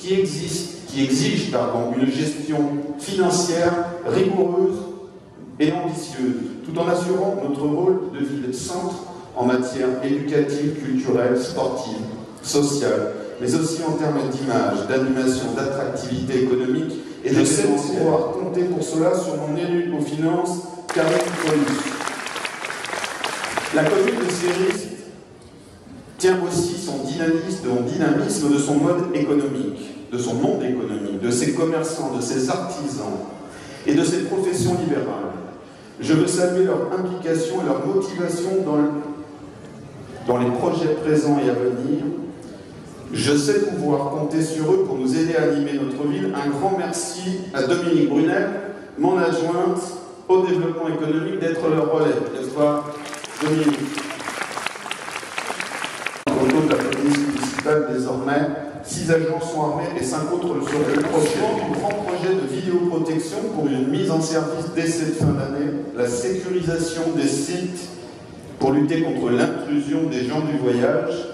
qui exige une gestion financière rigoureuse et ambitieuse, tout en assurant notre rôle de ville-centre en matière éducative, culturelle, sportive, sociale, mais aussi en termes d'image, d'animation, d'attractivité économique. Et je sais pouvoir compter pour cela sur mon élu aux finances, Karine Paulus. La commune de Céris tient aussi son dynamisme de son mode économique, de son monde économique, de ses commerçants, de ses artisans et de ses professions libérales. Je veux saluer leur implication et leur motivation dans les projets présents et à venir. Je sais pouvoir compter sur eux pour nous aider à animer notre ville. Un grand merci à Dominique Brunel, mon adjointe au développement économique, d'être leur relais. N'est-ce pas, Dominique? Au niveau de la police municipale, désormais, 6 agents sont armés et 5 autres le seront prochainement. Un grand projet de vidéoprotection pour une mise en service dès cette fin d'année, la sécurisation des sites pour lutter contre l'intrusion des gens du voyage.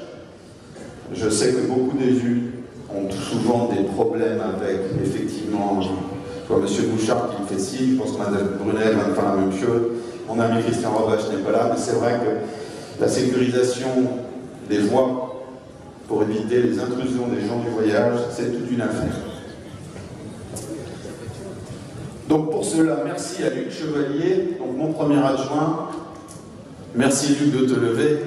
Je sais que beaucoup d'élus ont souvent des problèmes avec, effectivement, je vois M. Bouchard qui me fait signe, je pense que Mme Brunel va me faire la même chose. Mon ami Christian Robache n'est pas là, mais c'est vrai que la sécurisation des voies pour éviter les intrusions des gens du voyage, c'est toute une affaire. Donc pour cela, merci à Luc Chevalier, donc mon premier adjoint. Merci Luc de te lever.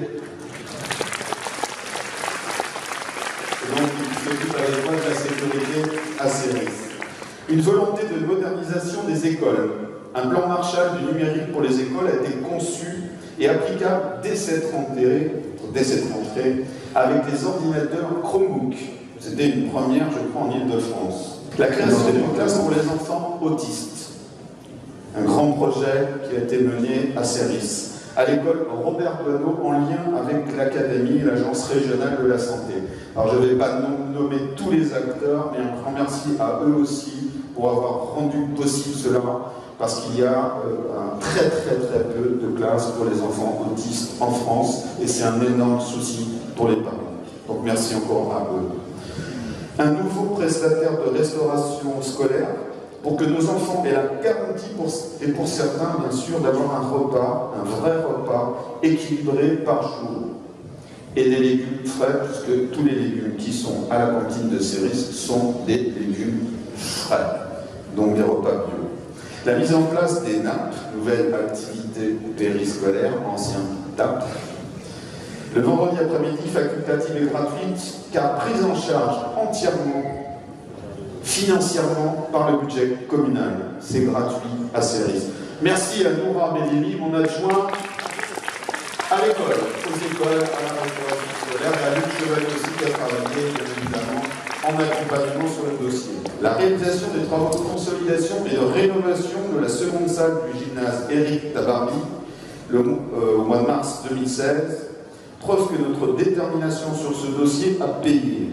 Et donc il s'occupe avec moi de la sécurité à Céris. Une volonté de modernisation des écoles. Un plan Marshall du numérique pour les écoles a été conçu et applicable dès cette rentrée avec des ordinateurs Chromebook. C'était une première, je crois, en Île-de-France. La création d'une classe pour les enfants autistes. Un grand projet qui a été mené à Céris, à l'école Robert Boineau, en lien avec l'Académie et l'Agence régionale de la santé. Alors je ne vais pas nommer tous les acteurs, mais un grand merci à eux aussi pour avoir rendu possible cela, parce qu'il y a très peu de classes pour les enfants autistes en France, et c'est un énorme souci pour les parents. Donc merci encore à eux. Un nouveau prestataire de restauration scolaire, pour que nos enfants aient la garantie, et pour certains bien sûr, d'avoir un repas, un vrai repas, équilibré par jour. Et des légumes frais, puisque tous les légumes qui sont à la cantine de Céris sont des légumes frais, donc des repas bio. La mise en place des NAP, nouvelles activités périscolaires, anciens TAP. Le vendredi après-midi, facultative et gratuite, car prise en charge entièrement, financièrement, par le budget communal. C'est gratuit à Céris. Merci à Noura Bédéli, mon adjoint, à l'école, aux écoles, à la restauration scolaire, et à Luc Chevalier aussi, qui a travaillé, bien évidemment, en accompagnement sur le dossier. La réalisation des travaux de consolidation et de rénovation de la seconde salle du gymnase Éric Tabarly au mois de mars 2016, preuve que notre détermination sur ce dossier a payé.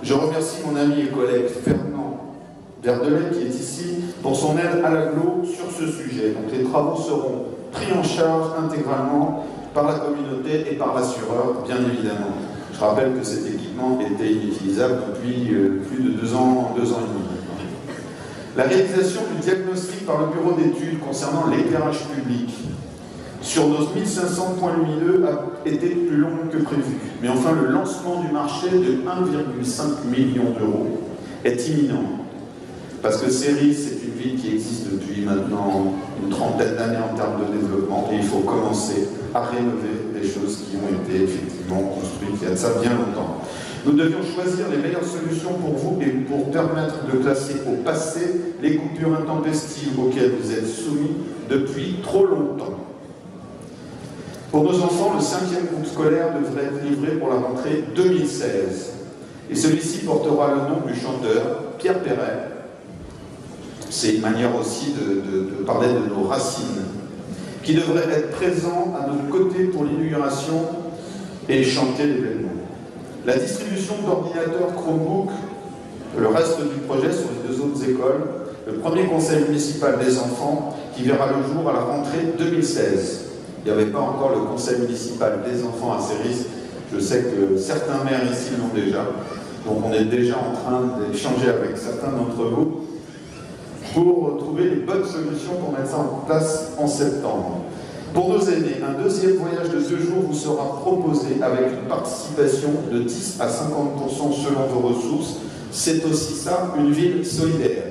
Je remercie mon ami et collègue Fernand Verdelet qui est ici pour son aide à l'agglo sur ce sujet. Donc les travaux seront pris en charge intégralement par la communauté et par l'assureur, bien évidemment. Je rappelle que cet équipement était inutilisable depuis plus de 2 ans et demi. La réalisation du diagnostic par le bureau d'études concernant l'éclairage public sur nos 1500 points lumineux a été plus long que prévu. Mais enfin, le lancement du marché de 1,5 million d'euros est imminent. Parce que Céris, c'est une ville qui existe depuis maintenant une trentaine d'années en termes de développement, et il faut commencer à rénover des choses qui ont été effectivement construites il y a de ça bien longtemps. Nous devions choisir les meilleures solutions pour vous et pour permettre de classer au passé les coupures intempestives auxquelles vous êtes soumis depuis trop longtemps. Pour nos enfants, le 5e groupe scolaire devrait être livré pour la rentrée 2016. Et celui-ci portera le nom du chanteur Pierre Perret. C'est une manière aussi de parler de nos racines, qui devrait être présent à notre côté pour l'inauguration et chanter l'événement. La distribution d'ordinateurs Chromebook, le reste du projet sur les 2 autres écoles, le premier conseil municipal des enfants qui verra le jour à la rentrée 2016. Il n'y avait pas encore le conseil municipal des enfants à Céris. Je sais que certains maires ici l'ont déjà. Donc on est déjà en train d'échanger avec certains d'entre vous pour trouver les bonnes solutions pour mettre ça en place en septembre. Pour nos aînés, un deuxième voyage de 2 jours vous sera proposé avec une participation de 10 à 50% selon vos ressources. C'est aussi ça, une ville solidaire.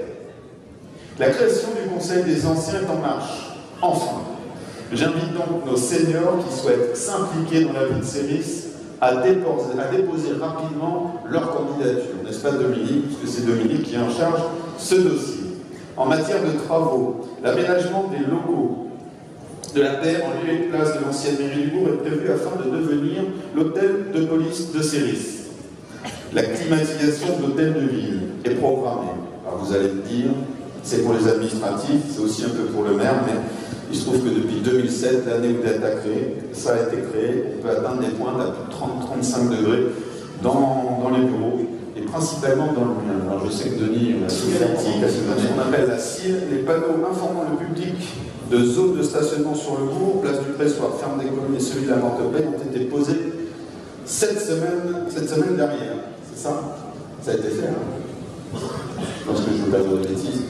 La création du Conseil des anciens est en marche. Enfin, j'invite donc nos seniors qui souhaitent s'impliquer dans la vie de Séris à déposer rapidement leur candidature. N'est-ce pas Dominique? Puisque c'est Dominique qui est en charge ce dossier. En matière de travaux, l'aménagement des locaux de la paix en lieu et place de l'ancienne mairie du bourg est prévu afin de devenir l'hôtel de police de Séris. La climatisation de l'hôtel de ville est programmée. Alors vous allez me dire, c'est pour les administratifs, c'est aussi un peu pour le maire, mais il se trouve que depuis 2007, l'année où date a créé, ça a été créé, on peut atteindre des pointes à plus de 30-35 degrés dans les bureaux, et principalement dans le mien. Alors je sais que Denis a souffert on appelle la CIL, les panneaux informant le public de zones de stationnement sur le bourg, place du Pressoir, ferme des communes et celui de la Mortepaye ont été posés cette semaine dernière. C'est ça? Ça a été fait, hein? Je pense que je ne veux pas dire de bêtises.